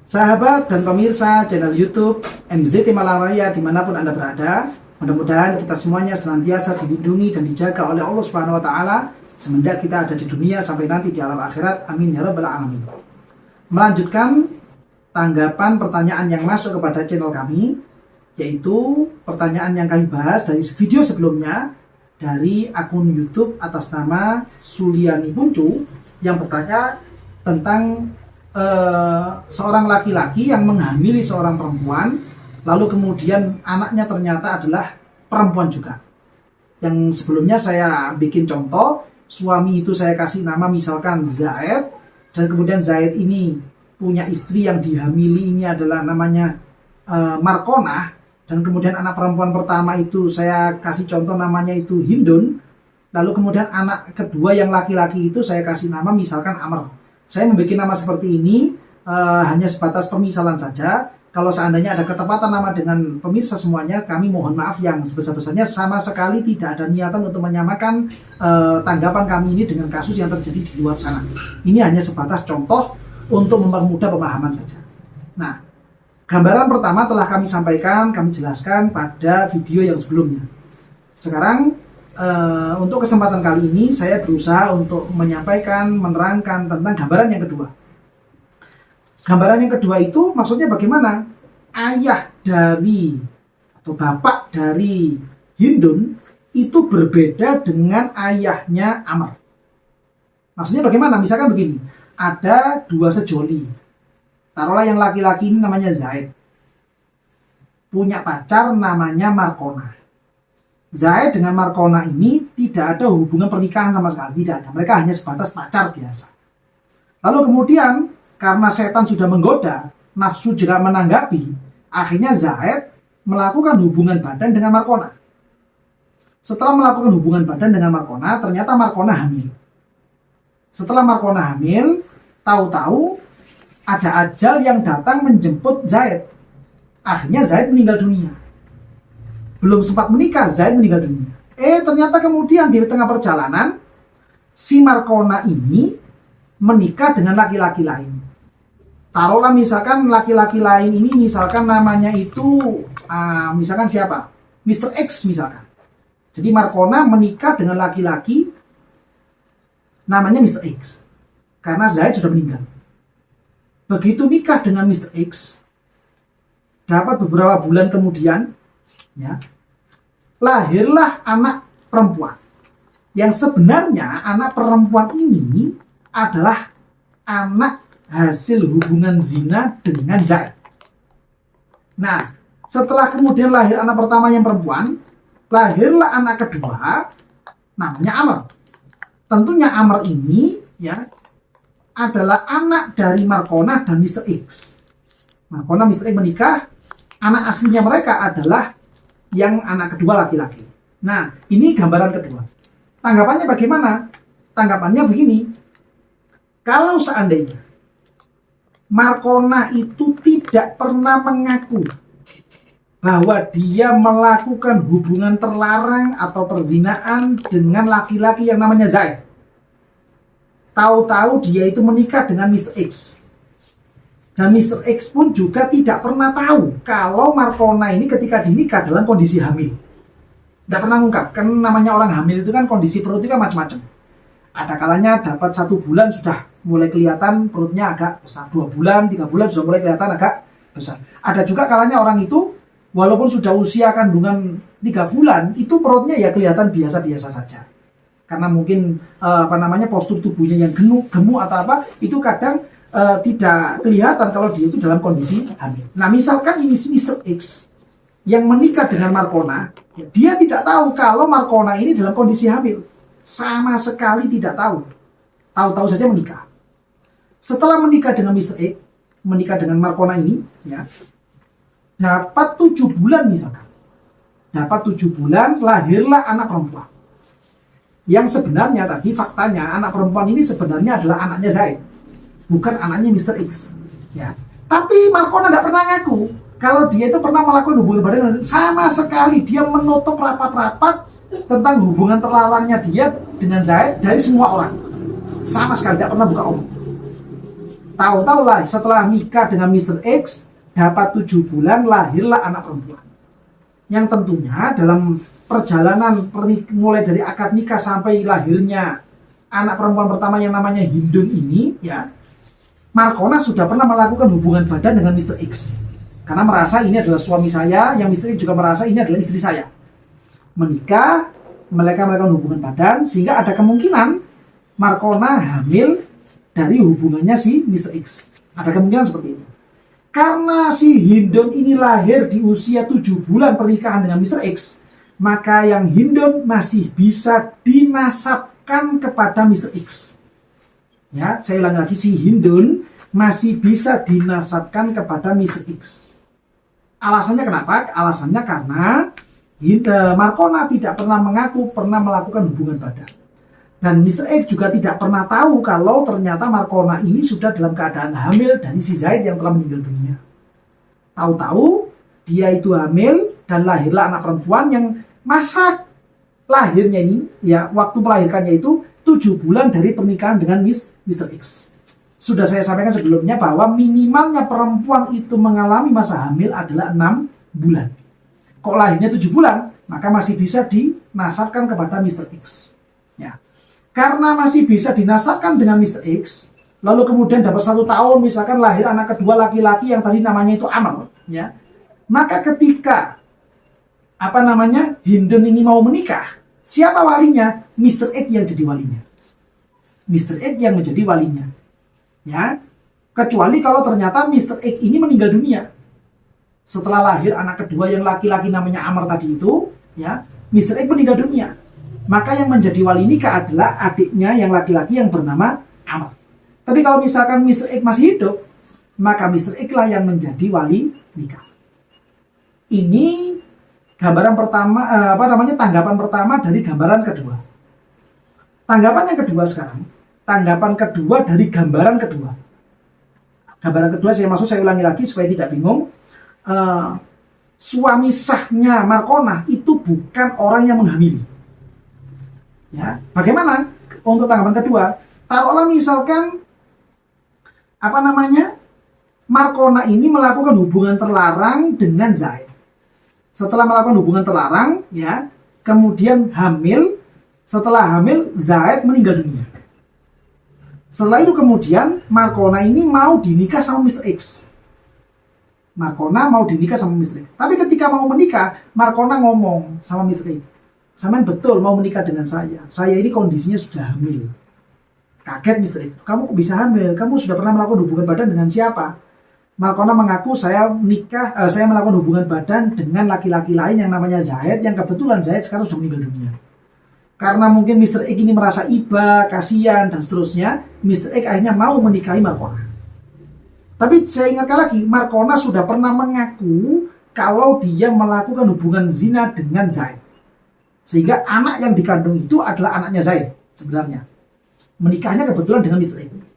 Sahabat dan pemirsa channel YouTube MZT Malang Raya dimanapun Anda berada, mudah-mudahan kita semuanya senantiasa dilindungi dan dijaga oleh Allah Subhanahu Wa Taala semenjak kita ada di dunia sampai nanti di alam akhirat. Amin ya rabbal alamin. Melanjutkan tanggapan pertanyaan yang masuk kepada channel kami, yaitu pertanyaan yang kami bahas dari video sebelumnya dari akun YouTube atas nama Suliani Buncu yang bertanya tentang seorang laki-laki yang menghamili seorang perempuan, lalu kemudian anaknya ternyata adalah perempuan juga. Yang sebelumnya saya bikin contoh, suami itu saya kasih nama misalkan Zaid, dan kemudian Zaid ini punya istri yang dihamili, ini adalah namanya Markonah, dan kemudian anak perempuan pertama itu saya kasih contoh namanya itu Hindun, lalu kemudian anak kedua yang laki-laki itu saya kasih nama misalkan Amr. Saya membuat nama seperti ini hanya sebatas permisalan saja. Kalau seandainya ada ketepatan nama dengan pemirsa semuanya, kami mohon maaf yang sebesar-besarnya. Sama sekali tidak ada niatan untuk menyamakan tanggapan kami ini dengan kasus yang terjadi di luar sana. Ini hanya sebatas contoh untuk mempermudah pemahaman saja. Nah, gambaran pertama telah kami sampaikan, kami jelaskan pada video yang sebelumnya. Sekarang untuk kesempatan kali ini saya berusaha untuk menyampaikan, menerangkan tentang gambaran yang kedua. Gambaran yang kedua itu maksudnya bagaimana? Ayah dari atau bapak dari Hindun itu berbeda dengan ayahnya Amr. Maksudnya bagaimana? Misalkan begini, ada dua sejoli. Taruhlah yang laki-laki ini namanya Zaid, punya pacar namanya Markonah. Zaid dengan Markonah ini tidak ada hubungan pernikahan sama sekali, tidak ada. Mereka hanya sebatas pacar biasa. Lalu kemudian karena setan sudah menggoda, nafsu juga menanggapi, akhirnya Zaid melakukan hubungan badan dengan Markonah. Setelah melakukan hubungan badan dengan Markonah, ternyata Markonah hamil. Setelah Markonah hamil, tahu-tahu ada ajal yang datang menjemput Zaid. Akhirnya Zaid meninggal dunia. Belum sempat menikah, Zaid meninggal dunia. Ternyata kemudian di tengah perjalanan, si Markonah ini menikah dengan laki-laki lain. Taruhlah misalkan laki-laki lain ini misalkan namanya itu, misalkan siapa? Mr. X misalkan. Jadi Markonah menikah dengan laki-laki namanya Mr. X. Karena Zaid sudah meninggal. Begitu nikah dengan Mr. X, dapat beberapa bulan kemudian, ya, lahirlah anak perempuan. Yang sebenarnya anak perempuan ini adalah anak hasil hubungan zina dengan Zaid. Nah, setelah kemudian lahir anak pertama yang perempuan, lahirlah anak kedua namanya Amr. Tentunya Amr ini ya adalah anak dari Markonah dan Mr. X. Markonah Mr. X menikah, anak aslinya mereka adalah yang anak kedua laki-laki. Nah, ini gambaran kedua. Tanggapannya bagaimana? Tanggapannya begini. Kalau seandainya Markonah itu tidak pernah mengaku bahwa dia melakukan hubungan terlarang atau perzinaan dengan laki-laki yang namanya Zaid. Tahu-tahu dia itu menikah dengan Mr. X. Dan Mr. X pun juga tidak pernah tahu kalau Markonah ini ketika dinikah dalam kondisi hamil. Tidak pernah ngungkap, kan namanya orang hamil itu kan kondisi perut itu kan macam-macam. Ada kalanya dapat 1 bulan sudah mulai kelihatan perutnya agak besar. 2 bulan, 3 bulan sudah mulai kelihatan agak besar. Ada juga kalanya orang itu walaupun sudah usia kandungan 3 bulan, itu perutnya ya kelihatan biasa-biasa saja. Karena mungkin postur tubuhnya yang gemuk atau apa, itu kadang tidak kelihatan kalau dia itu dalam kondisi hamil. Nah, misalkan ini si Mr. X yang menikah dengan Markonah, dia tidak tahu kalau Markonah ini dalam kondisi hamil. Sama sekali tidak tahu. Tahu-tahu saja menikah. Setelah menikah dengan Mr. X, menikah dengan Markonah ini, ya, dapat 7 bulan misalkan. Dapat 7 bulan, lahirlah anak perempuan. Yang sebenarnya tadi faktanya anak perempuan ini sebenarnya adalah anaknya Zaid, bukan anaknya Mr. X. Ya. Tapi Markonah tidak pernah ngaku kalau dia itu pernah melakukan hubungan badan. Sama sekali dia menutup rapat-rapat tentang hubungan terlarangnya dia dengan Zaid dari semua orang. Sama sekali tidak pernah buka omong. Tahu-tahu lah setelah nikah dengan Mr. X, dapat 7 bulan lahirlah anak perempuan. Yang tentunya dalam perjalanan mulai dari akad nikah sampai lahirnya anak perempuan pertama yang namanya Hindun ini, ya, Markona sudah pernah melakukan hubungan badan dengan Mr. X. Karena merasa ini adalah suami saya, yang Mr. X juga merasa ini adalah istri saya. Menikah, mereka melakukan hubungan badan, sehingga ada kemungkinan Markona hamil dari hubungannya si Mr. X. Ada kemungkinan seperti itu. Karena si Hindun ini lahir di usia 7 bulan pernikahan dengan Mr. X, maka yang Hindun masih bisa dinasabkan kepada Mr. X. Ya, saya ulangi lagi, si Hindun masih bisa dinasabkan kepada Mr. X. Alasannya kenapa? Alasannya karena Markona tidak pernah mengaku pernah melakukan hubungan badan. Dan Mr. X juga tidak pernah tahu kalau ternyata Markona ini sudah dalam keadaan hamil dari si Zaid yang telah meninggal dunia. Tahu-tahu dia itu hamil dan lahirlah anak perempuan yang masa lahirnya ini, ya, waktu melahirkannya itu 7 bulan dari pernikahan dengan Mr. X. Sudah saya sampaikan sebelumnya bahwa minimalnya perempuan itu mengalami masa hamil adalah 6 bulan. Kok lahirnya 7 bulan, maka masih bisa dinasabkan kepada Mr. X. Ya. Karena masih bisa dinasabkan dengan Mr. X, lalu kemudian dapat 1 tahun, misalkan lahir anak kedua laki-laki yang tadi namanya itu Amr, ya. Maka ketika Hindun ini mau menikah, siapa walinya? Mr. X yang jadi walinya. Mr. X yang menjadi walinya. Ya. Kecuali kalau ternyata Mr. X ini meninggal dunia. Setelah lahir anak kedua yang laki-laki namanya Amr tadi itu, ya, Mr. X meninggal dunia. Maka yang menjadi wali nikah adalah adiknya yang laki-laki yang bernama Amr. Tapi kalau misalkan Mr. X masih hidup, maka Mr. X lah yang menjadi wali nikah. Ini gambaran pertama, tanggapan pertama dari gambaran kedua. Tanggapan yang kedua sekarang, tanggapan kedua dari gambaran kedua. Gambaran kedua saya ulangi lagi supaya tidak bingung. Suami sahnya Markona itu bukan orang yang menghamili. Ya, bagaimana untuk tanggapan kedua? Taruhlah misalkan Markona ini melakukan hubungan terlarang dengan Zaid. Setelah melakukan hubungan terlarang, ya, kemudian hamil. Setelah hamil, Zaid meninggal dunia. Setelah itu kemudian Markona ini mau dinikah sama Mr. X. Markona mau dinikah sama Mr. X. Tapi ketika mau menikah, Markona ngomong sama Mr. X, "Sampean betul mau menikah dengan saya. Saya ini kondisinya sudah hamil." Kaget Mr. X. "Kamu kok bisa hamil? Kamu sudah pernah melakukan hubungan badan dengan siapa?" Markona mengaku, saya melakukan hubungan badan dengan laki-laki lain yang namanya Zaid, yang kebetulan Zaid sekarang sudah meninggal dunia. Karena mungkin Mr. X ini merasa iba, kasihan, dan seterusnya, Mr. X akhirnya mau menikahi Markona. Tapi saya ingatkan lagi, Markona sudah pernah mengaku kalau dia melakukan hubungan zina dengan Zaid. Sehingga anak yang dikandung itu adalah anaknya Zaid sebenarnya. Menikahnya kebetulan dengan Mr. X.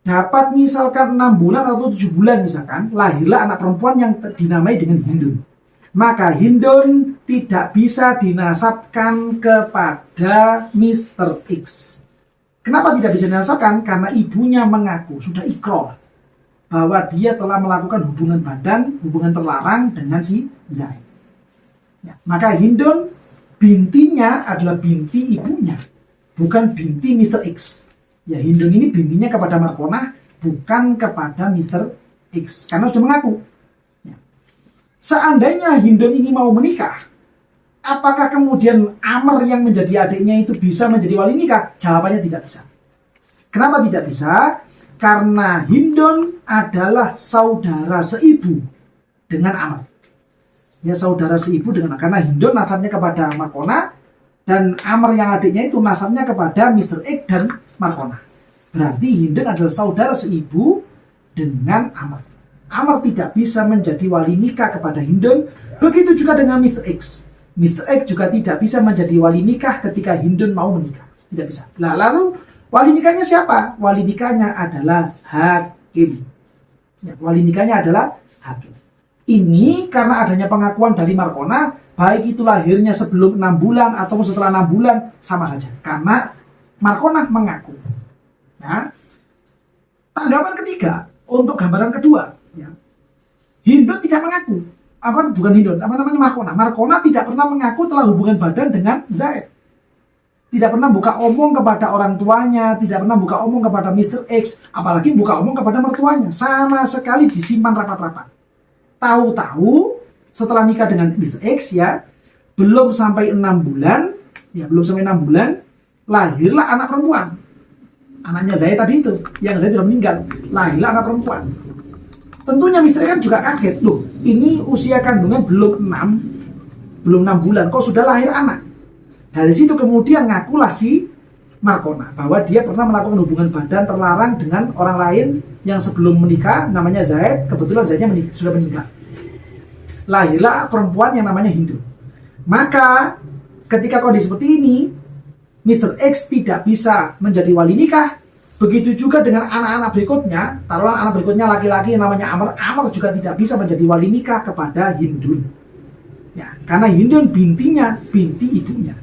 Dapat misalkan 6 bulan atau 7 bulan misalkan, lahirlah anak perempuan yang dinamai dengan Hindun. Maka Hindun tidak bisa dinasabkan kepada Mr. X. Kenapa tidak bisa dinasabkan? Karena ibunya mengaku, sudah ikrar, bahwa dia telah melakukan hubungan badan, hubungan terlarang dengan si Zaid. Ya, maka Hindun bintinya adalah binti ibunya, bukan binti Mr. X. Ya, Hindun ini bintinya kepada Markona, bukan kepada Mr. X, karena sudah mengaku. Ya. Seandainya Hindun ini mau menikah, apakah kemudian Amr yang menjadi adiknya itu bisa menjadi wali nikah? Jawabannya tidak bisa. Kenapa tidak bisa? Karena Hindun adalah saudara seibu dengan Amr. Ya, saudara seibu dengan, karena Hindun nasabnya kepada Markona, dan Amr yang adiknya itu nasabnya kepada Mr. X dan Markona. Berarti Hindun adalah saudara seibu dengan Amr. Amr tidak bisa menjadi wali nikah kepada Hindun. Begitu juga dengan Mr. X. Mr. X juga tidak bisa menjadi wali nikah ketika Hindun mau menikah. Tidak bisa. Lalu wali nikahnya siapa? Wali nikahnya adalah hakim. Ya, wali nikahnya adalah hakim. Ini karena adanya pengakuan dari Markona, baik itu lahirnya sebelum 6 bulan atau setelah 6 bulan, sama saja. Karena Markona mengaku. Ya. Tanggapan ketiga untuk gambaran kedua, ya. Hindun tidak mengaku, bukan Hindun, Markona. Markona tidak pernah mengaku telah hubungan badan dengan Zaid. Tidak pernah buka omong kepada orang tuanya, tidak pernah buka omong kepada Mr. X, apalagi buka omong kepada mertuanya. Sama sekali disimpan rapat-rapat. Tahu-tahu setelah nikah dengan Mr. X, ya, belum sampai 6 bulan, lahirlah anak perempuan. Anaknya Zaid tadi itu, yang Zaid sudah meninggal, lahirlah anak perempuan. Tentunya Mr. X kan juga kaget, loh, ini usia kandungan belum 6 bulan, kok sudah lahir anak. Dari situ kemudian ngakulah si Markona bahwa dia pernah melakukan hubungan badan terlarang dengan orang lain yang sebelum menikah, namanya Zaid. Kebetulan Zaidnya sudah meninggal. Lahirlah perempuan yang namanya Hindu. Maka ketika kondisi seperti ini, Mr. X tidak bisa menjadi wali nikah. Begitu juga dengan anak-anak berikutnya. Taruhlah anak berikutnya laki-laki yang namanya Amr. Amr juga tidak bisa menjadi wali nikah kepada Hindun. Ya, karena Hindun binti ibunya.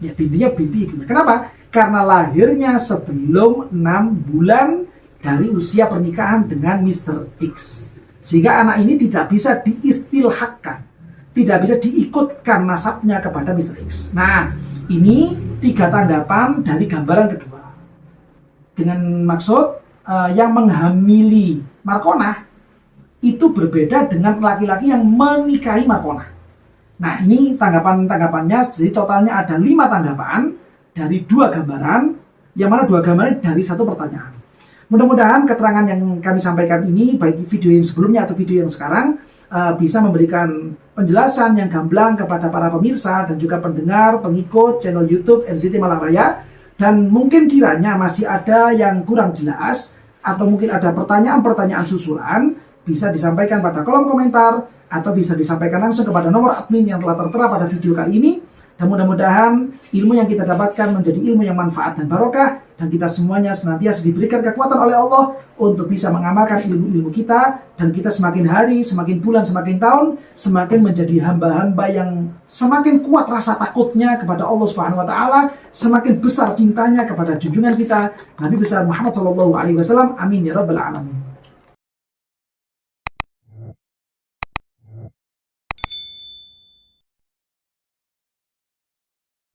Ya, binti ibunya. Kenapa? Karena lahirnya sebelum 6 bulan dari usia pernikahan dengan Mr. X. Sehingga anak ini tidak bisa diistilhakkan, tidak bisa diikutkan nasabnya kepada Mr. X. Nah, ini 3 tanggapan dari gambaran kedua. Dengan maksud yang menghamili Markona itu berbeda dengan laki-laki yang menikahi Markona. Nah, ini tanggapan-tanggapannya, jadi totalnya ada 5 tanggapan dari 2 gambaran, yang mana 2 gambaran dari 1 pertanyaan. Mudah-mudahan keterangan yang kami sampaikan ini, baik video yang sebelumnya atau video yang sekarang, bisa memberikan penjelasan yang gamblang kepada para pemirsa dan juga pendengar, pengikut channel YouTube MZT Malang Raya. Dan mungkin kiranya masih ada yang kurang jelas atau mungkin ada pertanyaan-pertanyaan susulan, bisa disampaikan pada kolom komentar atau bisa disampaikan langsung kepada nomor admin yang telah tertera pada video kali ini. Dan mudah-mudahan ilmu yang kita dapatkan menjadi ilmu yang manfaat dan barokah, dan kita semuanya senantiasa diberikan kekuatan oleh Allah untuk bisa mengamalkan ilmu-ilmu kita, dan kita semakin hari, semakin bulan, semakin tahun, semakin menjadi hamba-hamba yang semakin kuat rasa takutnya kepada Allah Subhanahu wa taala, semakin besar cintanya kepada junjungan kita Nabi besar Muhammad SAW. Amin ya rabbal alamin.